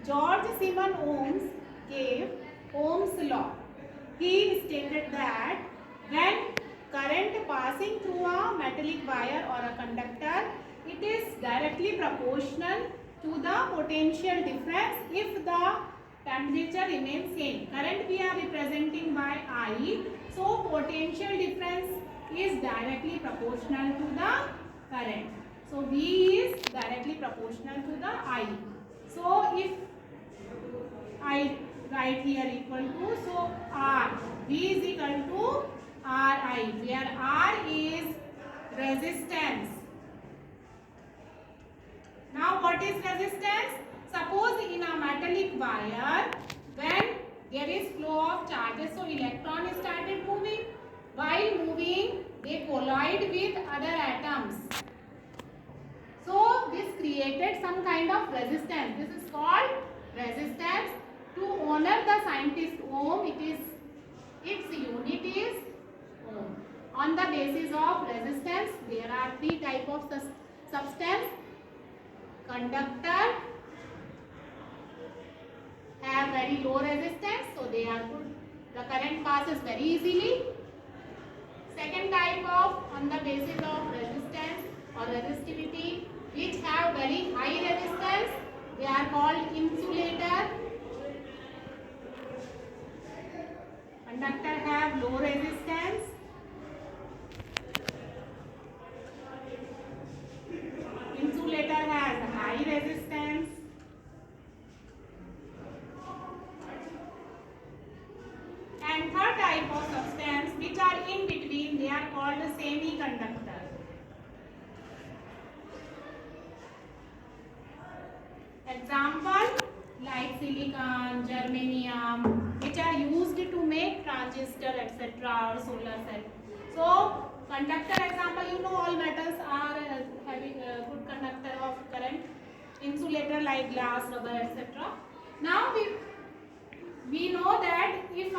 George Simon Ohms gave Ohm's law. He stated that when current passing through a metallic wire or a conductor, it is directly proportional to the potential difference if the temperature remains same. Current we are representing by I, so potential difference is directly proportional to the current. So V is directly proportional to the I. So if I write here equal to, so R, V is equal to Ri, where R is resistance. Now what is resistance? Suppose in a metallic wire, when there is flow of charges, so electron started moving. While moving, they collide with other atoms. So this created some kind of resistance. This is called resistance. To honor the scientist Ohm, its unit is Ohm. On the basis of resistance, there are three types of substance. Conductor have very low resistance, so they are good. The current passes very easily. Second type of on the basis of resistance or resistivity, which have very high resistance, they are called insulator. Conductor have low resistance. Insulator has high resistance. And third type of substance which are in between, they are called semiconductor. Example like silicon, germanium, which are used to make transistor, etc. or solar cell. So conductor example, you know all metals are having a good conductor of current. Insulator like glass, rubber, etc. Now we know that if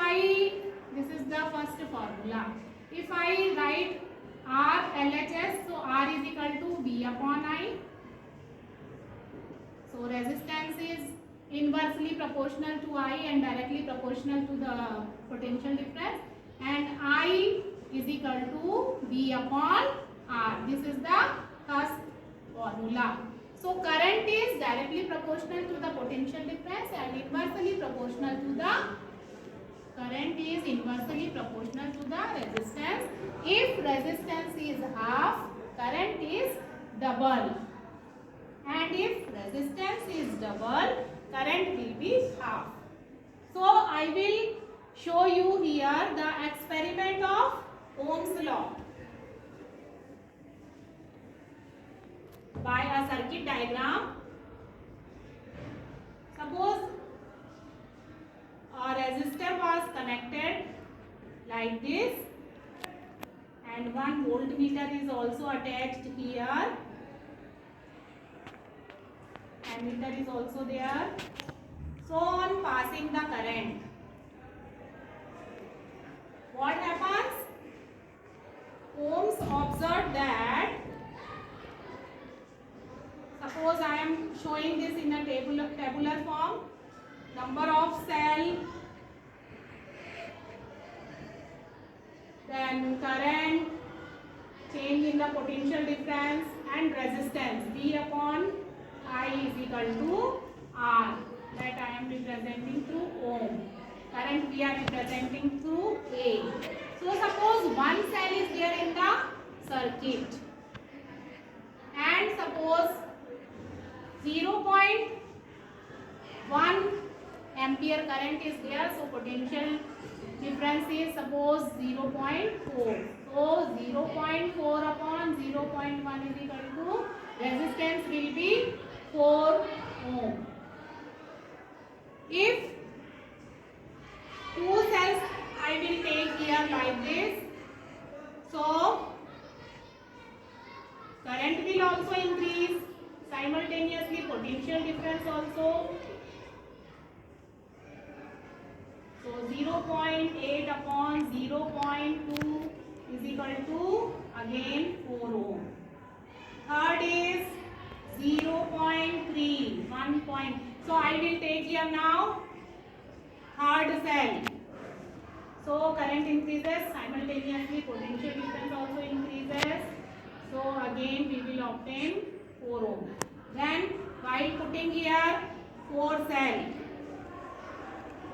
this is the first formula. If I write R LHS, so R is equal to V upon I. So resistance is inversely proportional to I and directly proportional to the potential difference, and I is equal to V upon R. This is the first formula. So current is directly proportional to the potential difference and inversely proportional to the current is inversely proportional to the resistance. If resistance is half, current is double. And if resistance is double, current will be half. So I will show you here the experiment of Ohm's law by a circuit diagram. Suppose a resistor was connected like this and one voltmeter is also attached here. Ammeter is also there. So on passing the current, what happens? Ohms observed that, suppose I am showing this in a tabular form, number of cell, then current, change in the potential difference and resistance V upon I is equal to R, that I am representing through Ohm. Current we are representing through A. So suppose one cell is there in the circuit and suppose 0.1 ampere current is there, so potential difference is suppose 0.4. So 0.4 upon 0.1 is equal to resistance will be 4 ohm. If two cells I will take here like this, so current will also increase, simultaneously potential difference also. So 0.8 upon 0.2 is equal to again 4 ohm. Third is 0.3, 1 point. So I will take here now hard cell. So current increases, simultaneously potential difference also increases. So again we will obtain 4 ohm. Then while putting here 4 cell,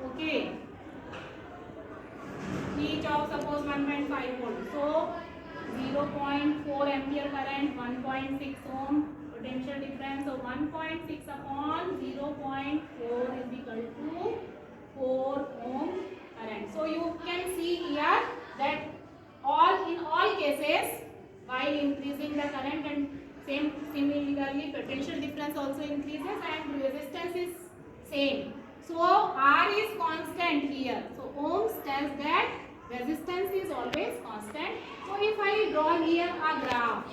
okay, each of suppose 1.5 volt. So 0.4 ampere current, 1.6 ohm potential difference. So 1.6 upon 0.4 is equal to 4 ohm current. So you can see here that in all cases while increasing the current and similarly potential difference also increases and resistance is same. So R is constant here. So ohms tells that resistance is always constant. So if I draw here a graph,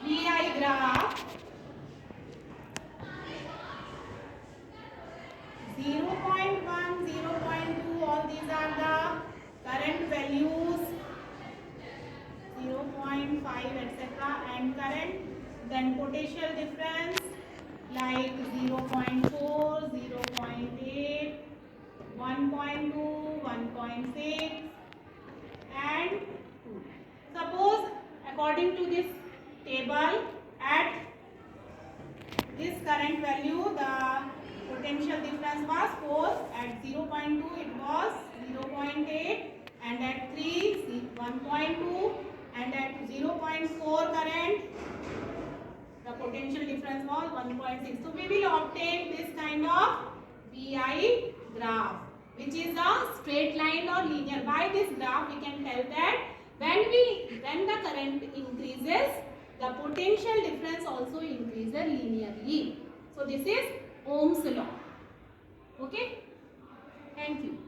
VI graph, 0.1, 0.2, all these are the current values, 0.5 etc. and current, then potential difference like 0.4, 0.8, 1.2, 1.6 and 2. Suppose according to this table at this current value the potential difference was 4, at 0.2 it was 0.8 and at 3 1.2 and at 0.4 current the potential difference was 1.6. So we will obtain this kind of VI graph which is a straight line or linear. By this graph we can tell that when the current increases the potential difference also increases linearly. So this is Ohm's law. Okay, thank you.